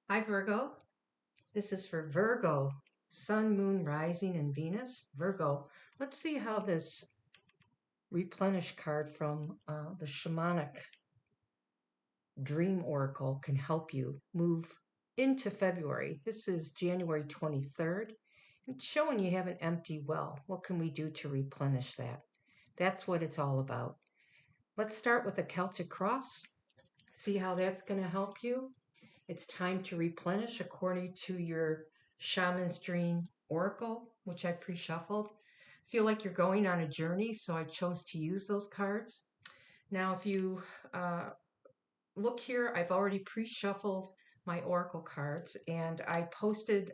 Hi, Virgo. This is for Virgo, Sun, Moon, Rising, and Venus. Virgo, let's see how this replenish card from the Shamanic Dream Oracle can help you move into February. This is January 23rd. It's showing you have an empty well. What can we do to replenish that? That's what it's all about. Let's start with a Celtic cross. See how that's going to help you. It's time to replenish according to your Shaman's Dream Oracle, which I pre-shuffled. Feel like you're going on a journey, so I chose to use those cards. Now, if you uh, look here, I've already pre-shuffled my Oracle cards, and I posted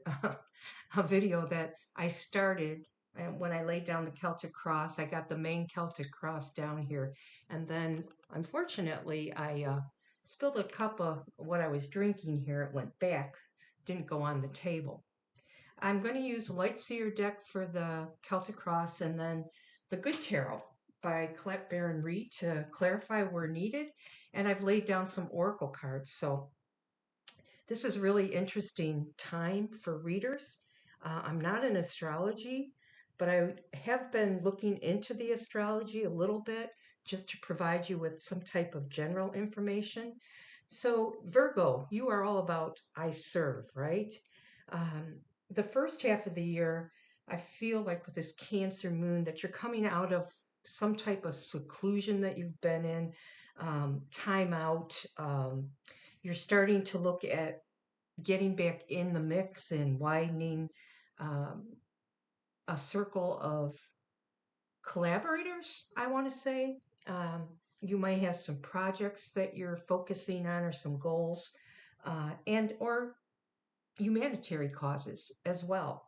a video that I started. And when I laid down the Celtic cross, I got the main Celtic cross down here. And then, unfortunately, I spilled a cup of what I was drinking here. It went back, didn't go on the table. I'm going to use Lightseer deck for the Celtic cross and then the Good Tarot by Colette Baron Reed to clarify where needed. And I've laid down some Oracle cards. So this is really interesting time for readers. I'm not in astrology, but I have been looking into the astrology a little bit just to provide you with some type of general information. So, Virgo, you are all about I serve, right? Um, the first half of the year, I feel like with this Cancer moon that you're coming out of some type of seclusion that you've been in, time out. You're starting to look at getting back in the mix and widening um, a circle of collaborators, I want to say. Um, you may have some projects that you're focusing on or some goals and or humanitarian causes as well.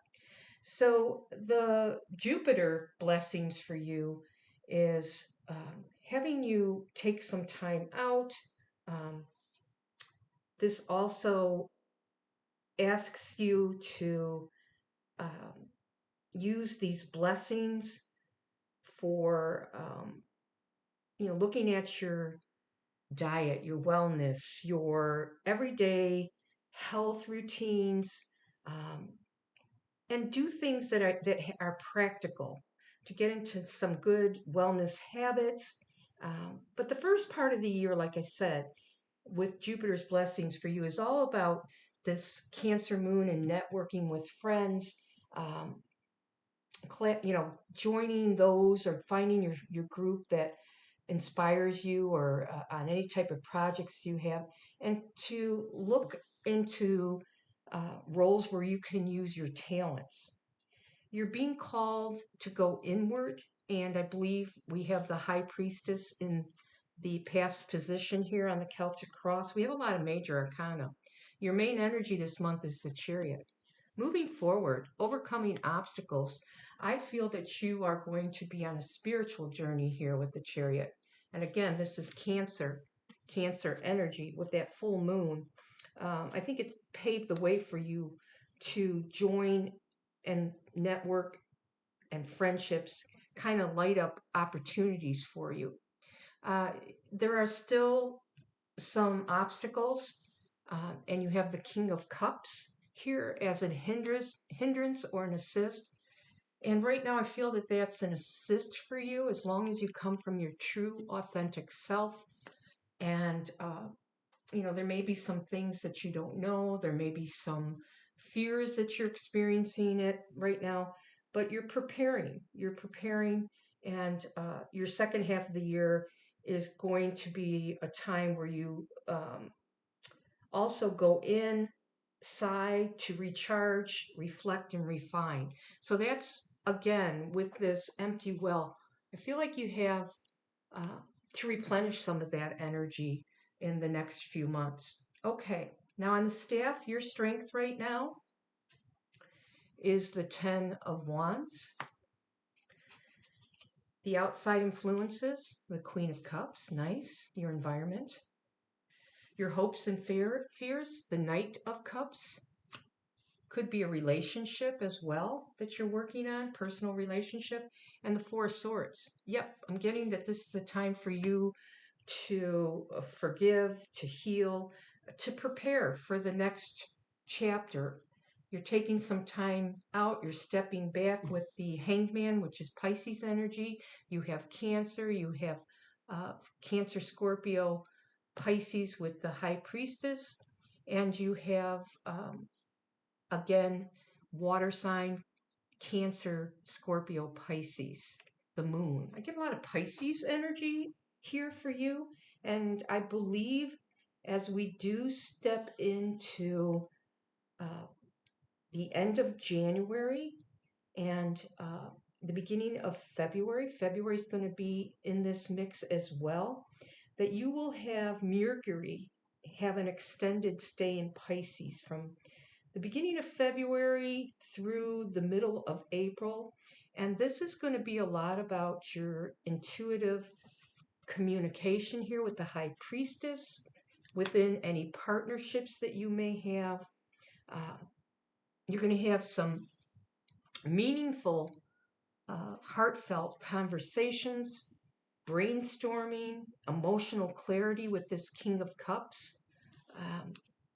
So the Jupiter blessings for you is having you take some time out. Um, this also asks you to um, use these blessings for looking at your diet, your wellness, your everyday health routines, um, and do things that are practical to get into some good wellness habits. But the first part of the year, like I said, with Jupiter's blessings for you, is all about this Cancer moon and networking with friends. Um, joining those or finding your group that inspires you or on any type of projects you have, and to look into roles where you can use your talents. You're being called to go inward, and I believe we have the High Priestess in the past position here on the Celtic Cross. We have a lot of major arcana. Your main energy this month is the Chariot. Moving forward, overcoming obstacles, I feel that you are going to be on a spiritual journey here with the Chariot. And again, this is Cancer energy with that full moon. I think it's paved the way for you to join and network and friendships kind of light up opportunities for you. Uh, there are still some obstacles, and you have the King of Cups here as a hindrance or an assist. And right now, I feel that that's an assist for you as long as you come from your true, authentic self. And, there may be some things that you don't know. There may be some fears that you're experiencing it right now, but you're preparing. You're preparing, and your second half of the year is going to be a time where you also go inside to recharge, reflect, and refine. So that's again with this empty well. I feel like you have uh, to replenish some of that energy in the next few months. Okay, now on the staff, your strength right now is the Ten of Wands. The outside influences, the Queen of Cups, nice. Your environment, your hopes and fears, the Knight of Cups. Could be a relationship as well that you're working on, personal relationship, and the Four of Swords. Yep, I'm getting that this is a time for you to forgive, to heal, to prepare for the next chapter. You're taking some time out, you're stepping back with the Hanged Man, which is Pisces energy. You have Cancer, you have Cancer, Scorpio, Pisces with the High Priestess, and you have, again, water sign, Cancer, Scorpio, Pisces, the moon. I get a lot of Pisces energy here for you, and I believe as we do step into uh, the end of January and the beginning of February. February is going to be in this mix as well. That you will have Mercury have an extended stay in Pisces from the beginning of February through the middle of April. And this is going to be a lot about your intuitive communication here with the High Priestess, within any partnerships that you may have. Uh, you're going to have some meaningful, heartfelt conversations, brainstorming, emotional clarity with this King of Cups.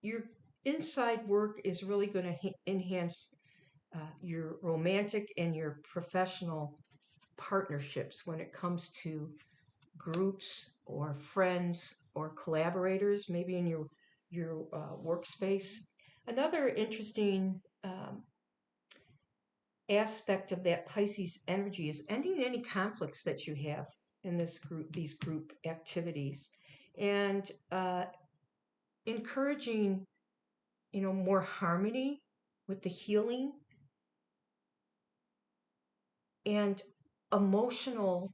Your inside work is really going to enhance your romantic and your professional partnerships when it comes to groups or friends or collaborators, maybe in your workspace. Another interesting aspect of that Pisces energy is ending any conflicts that you have in these group activities, and encouraging, more harmony with the healing and emotional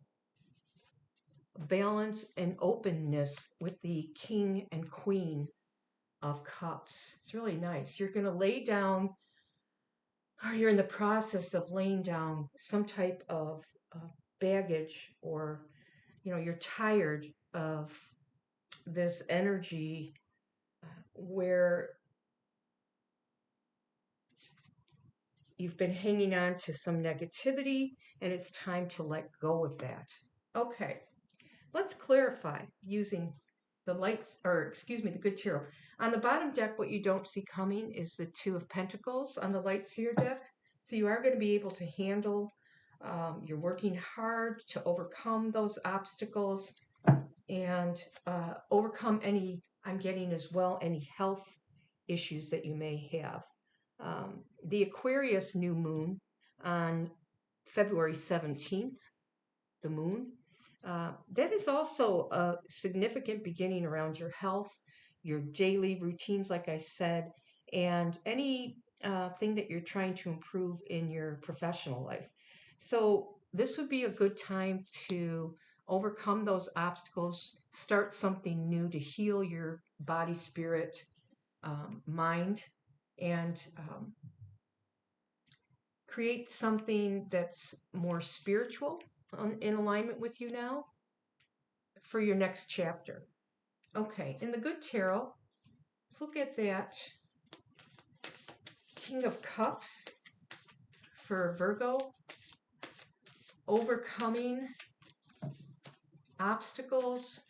balance and openness with the King and Queen of Cups. It's really nice. You're going to lay down, or you're in the process of laying down some type of baggage, or you're tired of this energy where you've been hanging on to some negativity and it's time to let go of that. Okay, let's clarify using the lights, or excuse me, the good tarot. On the bottom deck, what you don't see coming is the Two of Pentacles on the light seer deck. So you are going to be able to handle, you're working hard to overcome those obstacles and overcome any, I'm getting as well, any health issues that you may have. The Aquarius new moon on February 17th, the moon, that is also a significant beginning around your health, your daily routines, like I said, and any thing that you're trying to improve in your professional life. So this would be a good time to overcome those obstacles, start something new to heal your body, spirit, mind, and create something that's more spiritual in alignment with you now for your next chapter. Okay, in the good tarot, let's look at that King of Cups for Virgo. Overcoming obstacles.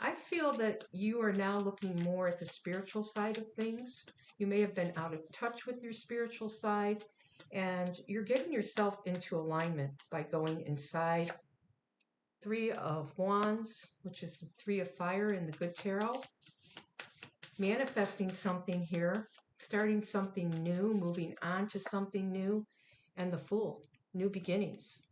I feel that you are now looking more at the spiritual side of things. You may have been out of touch with your spiritual side, and you're getting yourself into alignment by going inside. Three of Wands, which is the Three of Fire in the good tarot. Manifesting something here, starting something new, moving on to something new, and the Fool, new beginnings.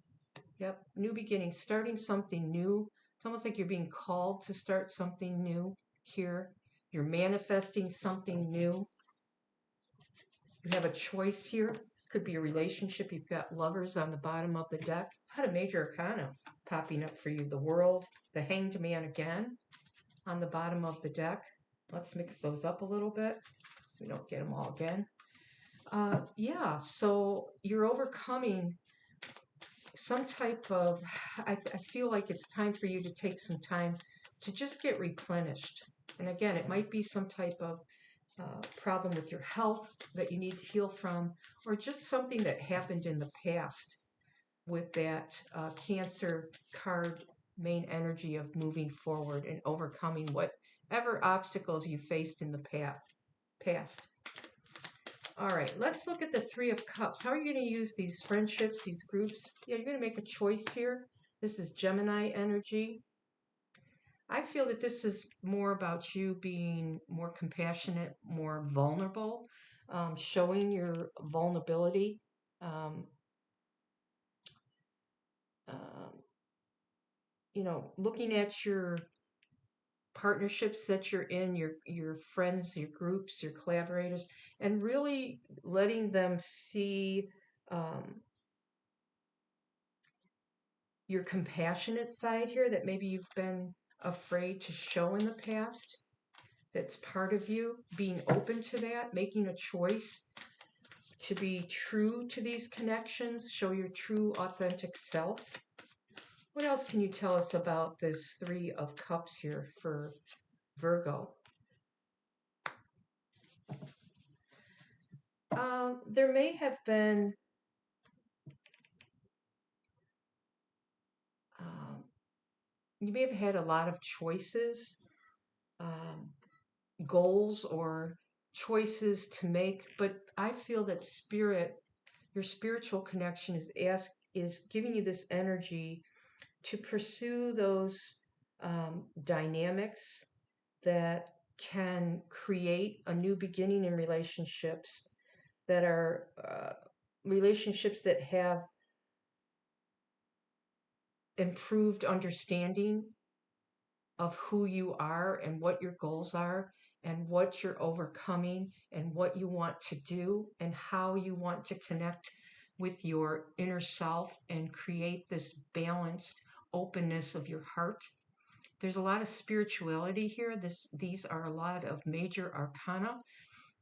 Yep, new beginnings, starting something new. It's almost like you're being called to start something new here. You're manifesting something new. You have a choice here. This could be a relationship. You've got Lovers on the bottom of the deck. Had a major arcana popping up for you. The World, the Hanged Man again on the bottom of the deck. Let's mix those up a little bit so we don't get them all again. Yeah, so you're overcoming some type of, I feel like it's time for you to take some time to just get replenished. And again, it might be some type of problem with your health that you need to heal from, or just something that happened in the past with that Cancer card main energy of moving forward and overcoming whatever obstacles you faced in the past. All right, let's look at the Three of Cups. How are you going to use these friendships, these groups? Yeah, you're going to make a choice here. This is Gemini energy. I feel that this is more about you being more compassionate, more vulnerable, showing your vulnerability. Um, um, looking at your partnerships that you're in, your friends, your groups, your collaborators, and really letting them see um, your compassionate side here that maybe you've been afraid to show in the past. That's part of you, being open to that, making a choice to be true to these connections, show your true, authentic self. What else can you tell us about this Three of Cups here for Virgo? There may have been you may have had a lot of choices, um, goals, or choices to make, but I feel that your spiritual connection is giving you this energy to pursue those dynamics that can create a new beginning in relationships that are relationships that have improved understanding of who you are and what your goals are and what you're overcoming and what you want to do and how you want to connect with your inner self and create this balanced openness of your heart. There's a lot of spirituality here. These are a lot of major arcana,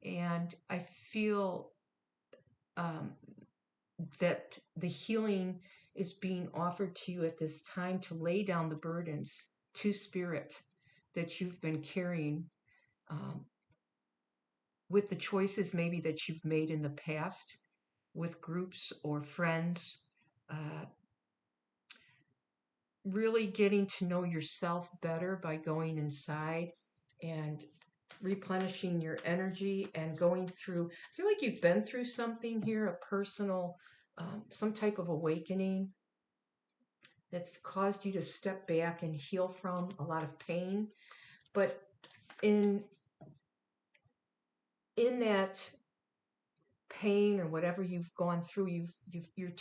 and I feel um, that the healing is being offered to you at this time to lay down the burdens to spirit that you've been carrying um, with the choices maybe that you've made in the past with groups or friends. Uh, really getting to know yourself better by going inside and replenishing your energy and going through. I feel like you've been through something here, a personal, some type of awakening that's caused you to step back and heal from a lot of pain. But in in that pain or whatever you've gone through, you're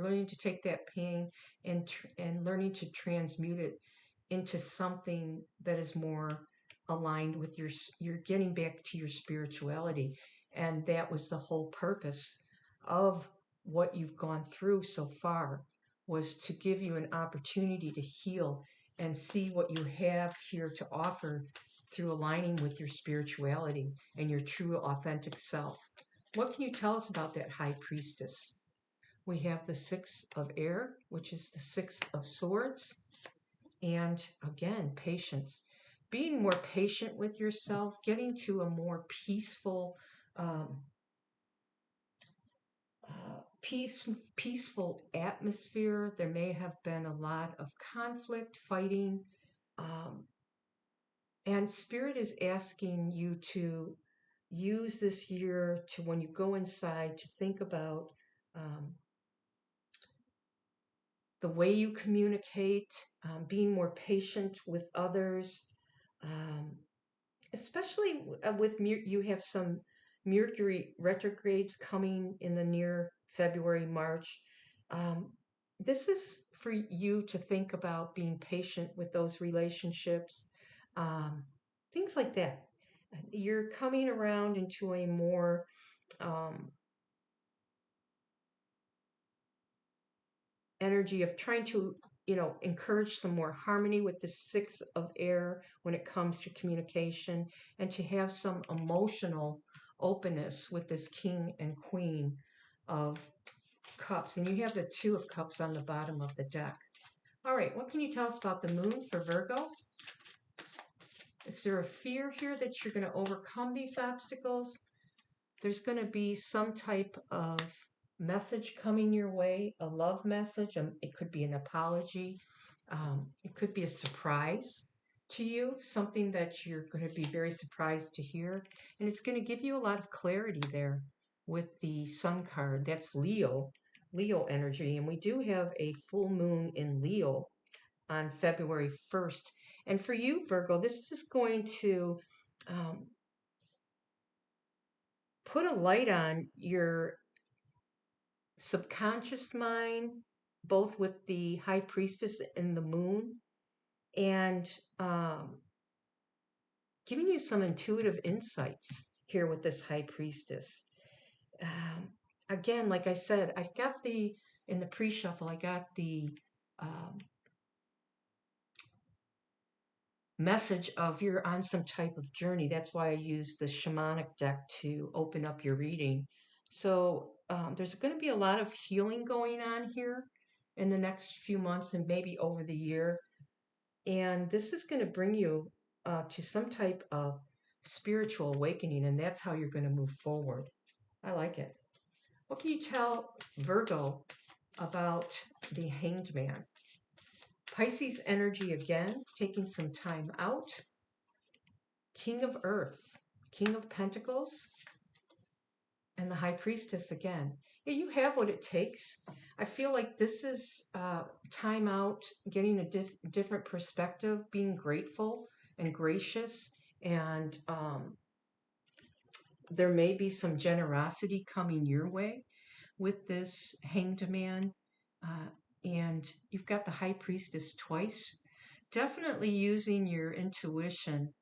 learning to take that pain and learning to transmute it into something that is more aligned with you're getting back to your spirituality. And that was the whole purpose of what you've gone through so far, was to give you an opportunity to heal and see what you have here to offer through aligning with your spirituality and your true authentic self. What can you tell us about that high priestess? We have the Six of Air, which is the Six of Swords. And again, patience. Being more patient with yourself, getting to a more peaceful, um, peaceful atmosphere. There may have been a lot of conflict, fighting, um, and Spirit is asking you to use this year to, when you go inside, to think about um, the way you communicate, being more patient with others, um, especially with you have some Mercury retrogrades coming in the near February, March. Um, this is for you to think about being patient with those relationships, um, things like that. You're coming around into a more um, energy of trying to, encourage some more harmony with the Six of Air when it comes to communication, and to have some emotional openness with this King and Queen of Cups. And you have the Two of Cups on the bottom of the deck. All right, what can you tell us about the Moon for Virgo? Is there a fear here that you're going to overcome these obstacles? There's going to be some type of message coming your way, a love message. It could be an apology. It could be a surprise to you, something that you're going to be very surprised to hear. And it's going to give you a lot of clarity there. with the Sun card. That's Leo energy. And we do have a full moon in Leo on February 1st. And for you, Virgo, this is going to um, put a light on your subconscious mind, both with the High Priestess and the moon, and giving you some intuitive insights here with this High Priestess. Um, Again, like I said, I've got in the pre-shuffle, I got the um, message of you're on some type of journey. That's why I use the shamanic deck to open up your reading. So there's going to be a lot of healing going on here in the next few months and maybe over the year. And this is going to bring you to some type of spiritual awakening, and that's how you're going to move forward. I like it. What can you tell Virgo about the Hanged Man? Pisces energy again, taking some time out. King of Earth, King of Pentacles, and the High Priestess again. Yeah, you have what it takes. I feel like this is time out, getting a different perspective, being grateful and gracious, and there may be some generosity coming your way with this Hanged Man. And you've got the High Priestess twice. Definitely using your intuition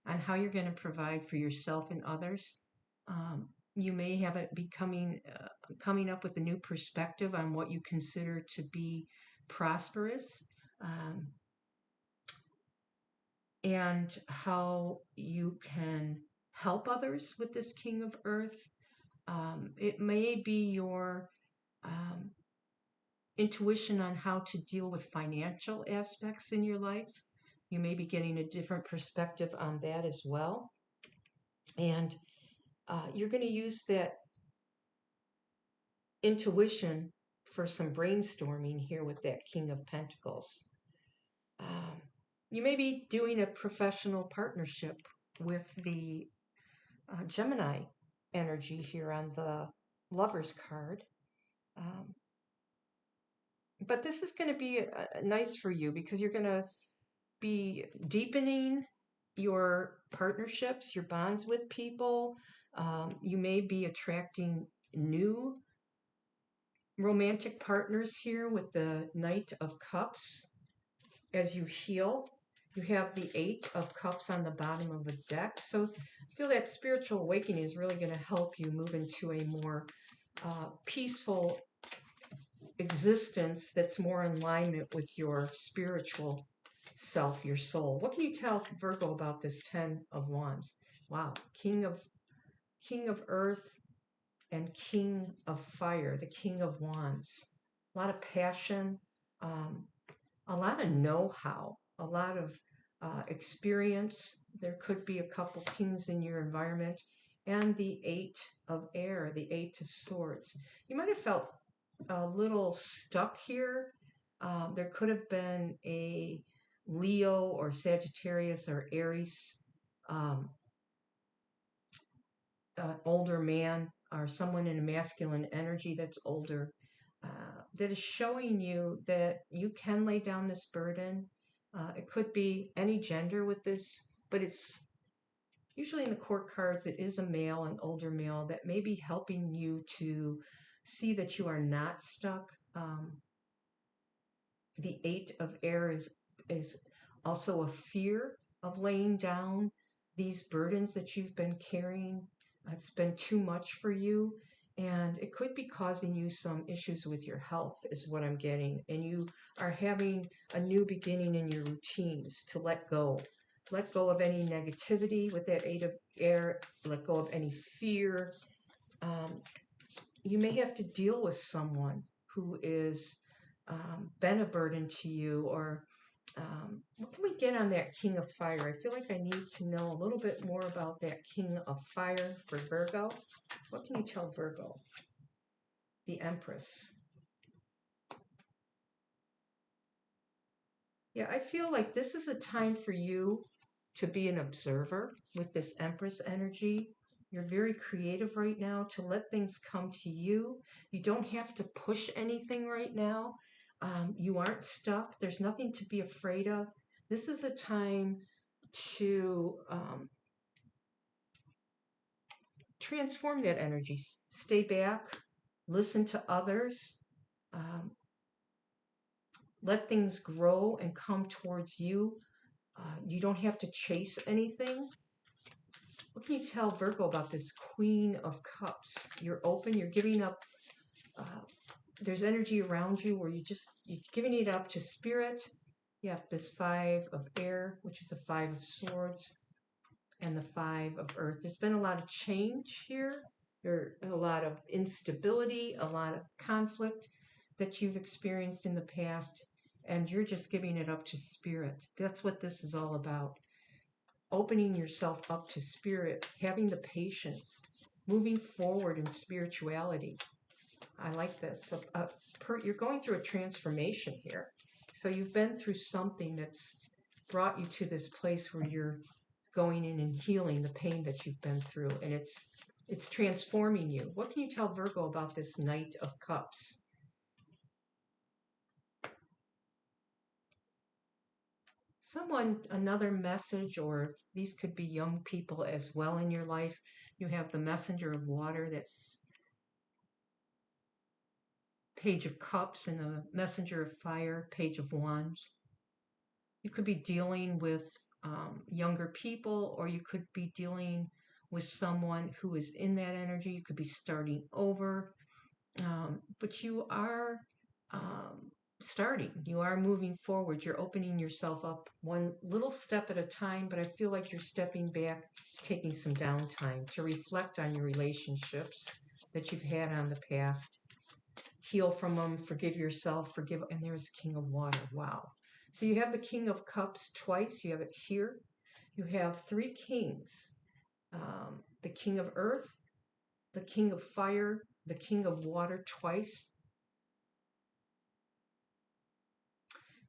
on how you're going to provide for yourself and others. You may have it coming up with a new perspective on what you consider to be prosperous, and how you can help others with this King of Earth. It may be your intuition on how to deal with financial aspects in your life. You may be getting a different perspective on that as well. And you're going to use that intuition for some brainstorming here with that King of Pentacles. You may be doing a professional partnership with the Gemini energy here on the Lover's card. But this is going to be nice for you because you're going to be deepening your partnerships, your bonds with people. You may be attracting new romantic partners here with the Knight of Cups. As you heal, you have the Eight of Cups on the bottom of the deck. So I feel that spiritual awakening is really going to help you move into a more peaceful existence that's more in alignment with your spiritual self, your soul. What can you tell Virgo about this Ten of Wands? Wow, King of Earth and King of Fire, the King of Wands. A lot of passion, a lot of know-how, a lot of experience. There could be a couple kings in your environment. And the Eight of Air, the Eight of Swords. You might have felt a little stuck here. There could have been a Leo or Sagittarius or Aries older man or someone in a masculine energy that's older that is showing you that you can lay down this burden. It could be any gender with this, but it's usually in the court cards, it is a male, an older male that may be helping you to see that you are not stuck. The Eight of Air is also a fear of laying down these burdens that you've been carrying. It's been too much for you, and it could be causing you some issues with your health, is what I'm getting. And you are having a new beginning in your routines to let go. Let go of any negativity with that Eight of Air. Let go of any fear. You may have to deal with someone who is been a burden to you, or what can we get on that King of Fire? I feel like I need to know a little bit more about that King of Fire for Virgo. What can you tell Virgo? The Empress. Yeah, I feel like this is a time for you to be an observer with this Empress energy. You're very creative right now to let things come to you. You don't have to push anything right now. You aren't stuck. There's nothing to be afraid of. This is a time to transform that energy. Stay back, listen to others, um, let things grow and come towards you. You don't have to chase anything. What can you tell Virgo about this Queen of Cups? You're open, you're giving up. There's energy around you where you're giving it up to spirit. You have this Five of Air, which is the Five of Swords, and the Five of Earth. There's been a lot of change here. There's a lot of instability, a lot of conflict that you've experienced in the past, and you're just giving it up to spirit. That's what this is all about. Opening yourself up to spirit, having the patience, moving forward in spirituality. I like this. You're going through a transformation here. So you've been through something that's brought you to this place where you're going in and healing the pain that you've been through, and it's transforming you. What can you tell Virgo about this Knight of Cups? Another message, or these could be young people as well in your life. You have the Messenger of Water, that's Page of Cups, and the Messenger of Fire, Page of Wands. You could be dealing with younger people, or you could be dealing with someone who is in that energy. You could be starting over, but you are starting. You are moving forward. You're opening yourself up one little step at a time, but I feel like you're stepping back, taking some downtime to reflect on your relationships that you've had on the past, heal from them, forgive yourself, and there's King of Water. Wow. So you have the King of Cups twice. You have it here. You have three kings. The King of Earth, the King of Fire, the King of Water twice.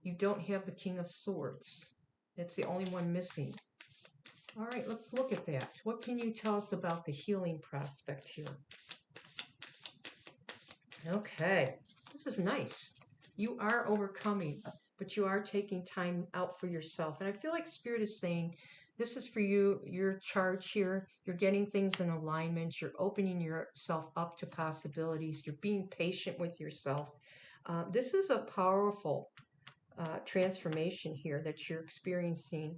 You don't have the King of Swords. That's the only one missing. All right, let's look at that. What can you tell us about the healing prospect here? Okay, this is nice. You are overcoming, but you are taking time out for yourself. And I feel like Spirit is saying, this is for you, your charge here. You're getting things in alignment. You're opening yourself up to possibilities. You're being patient with yourself. This is a powerful transformation here that you're experiencing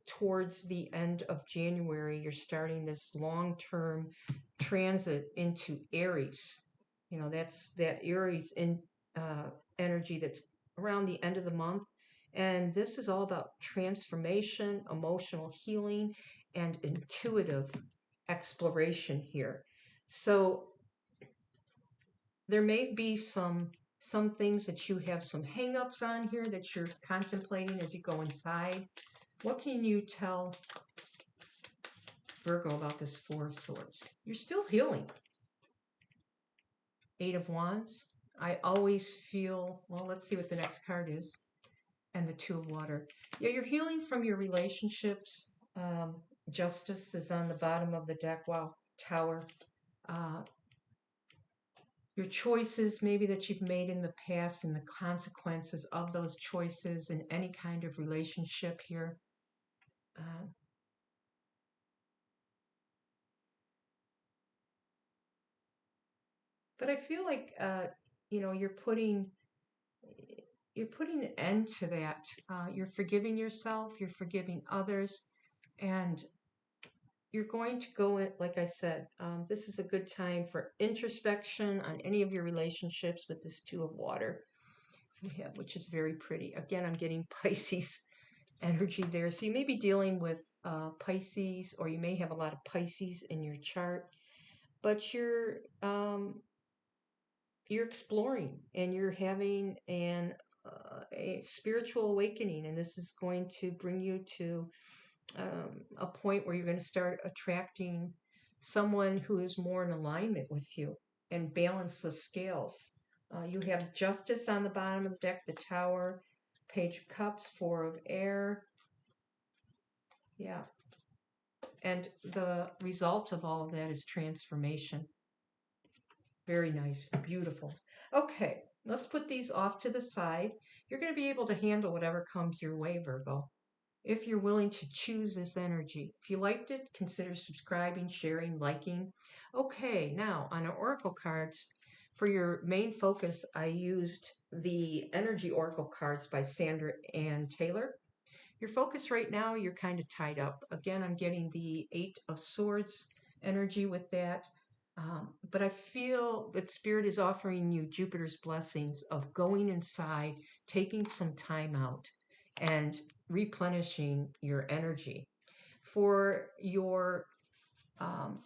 towards the end of January. You're starting this long-term transit into Aries. You know, that's that Aries energy that's around the end of the month. And this is all about transformation, emotional healing, and intuitive exploration here. So there may be some things that you have some hang-ups on here that you're contemplating as you go inside. What can you tell Virgo about this Four of Swords? You're still healing. Eight of Wands. I always feel, well, let's see what the next card is. And the Two of Water. Yeah, you're healing from your relationships. Justice is on the bottom of the deck. Wow, Tower. Your choices maybe that you've made in the past and the consequences of those choices in any kind of relationship here. But I feel like, you're putting an end to that. You're forgiving yourself, you're forgiving others, and you're going to go in, like I said, this is a good time for introspection on any of your relationships with this Two of Water, which is very pretty. Again, I'm getting Pisces energy there. So you may be dealing with Pisces, or you may have a lot of Pisces in your chart, but you're exploring and you're having a spiritual awakening, and this is going to bring you to a point where you're going to start attracting someone who is more in alignment with you and balance the scales. You have Justice on the bottom of the deck, the Tower, Page of Cups, Four of Air. Yeah. And the result of all of that is transformation. Very nice, beautiful. Okay, let's put these off to the side. You're going to be able to handle whatever comes your way, Virgo, if you're willing to choose this energy. If you liked it, consider subscribing, sharing, liking. Okay, now on our oracle cards, for your main focus, I used the Energy Oracle cards by Sandra Ann Taylor. Your focus right now, you're kind of tied up. Again, I'm getting the Eight of Swords energy with that. But I feel that Spirit is offering you Jupiter's blessings of going inside, taking some time out, and replenishing your energy. For your um,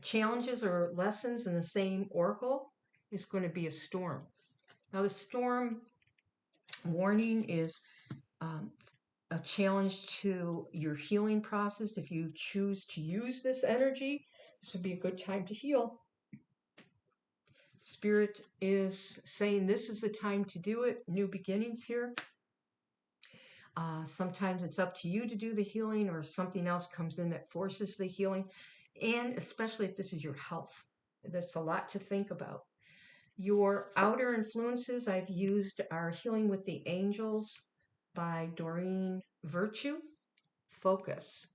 challenges or lessons in the same oracle is going to be a storm. Now, the storm warning is um, a challenge to your healing process. If you choose to use this energy, this would be a good time to heal. Spirit is saying this is the time to do it. New beginnings here. Sometimes it's up to you to do the healing, or something else comes in that forces the healing. And especially if this is your health, that's a lot to think about. Your outer influences I've used are Healing with the Angels by Doreen Virtue. Focus.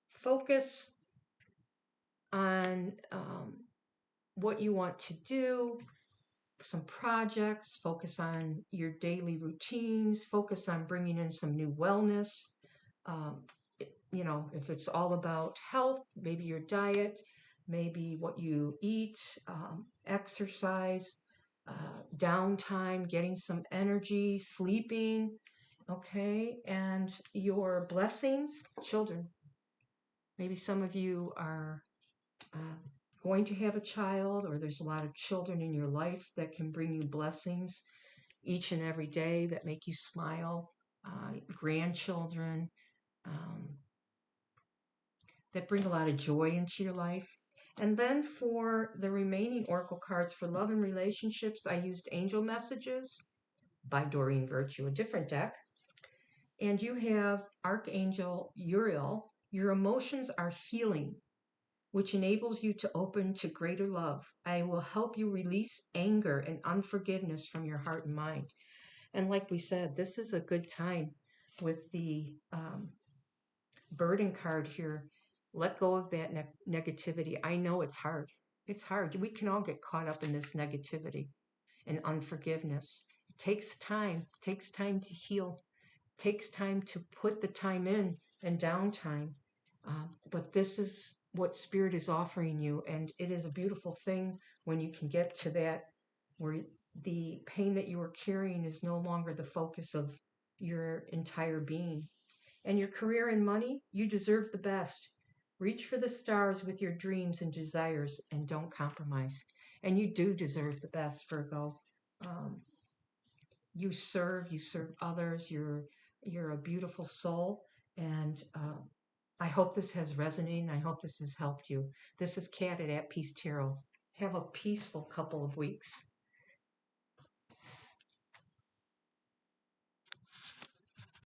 Focus on what you want to do, some projects, focus on your daily routines, focus on bringing in some new wellness. Um, if it's all about health, maybe your diet, maybe what you eat, exercise, downtime, getting some energy, sleeping, okay? And your blessings, children. Maybe some of you are uh, going to have a child, or there's a lot of children in your life that can bring you blessings each and every day that make you smile, grandchildren that bring a lot of joy into your life. And then for the remaining oracle cards for love and relationships, I used Angel Messages by Doreen Virtue, a different deck. And you have Archangel Uriel. Your emotions are healing, which enables you to open to greater love. I will help you release anger and unforgiveness from your heart and mind. And like we said, this is a good time with the burden card here. Let go of that negativity. I know it's hard. It's hard. We can all get caught up in this negativity and unforgiveness. It takes time to heal, it takes time to put the time in and downtime. But this is what Spirit is offering you, and it is a beautiful thing when you can get to that where the pain that you are carrying is no longer the focus of your entire being. And your career and money, you deserve the best. Reach for the stars with your dreams and desires and don't compromise. And you do deserve the best, Virgo. Um, you serve others. You're a beautiful soul, and I hope this has resonated. I hope this has helped you. This is Kat at Peace Tarot. Have a peaceful couple of weeks.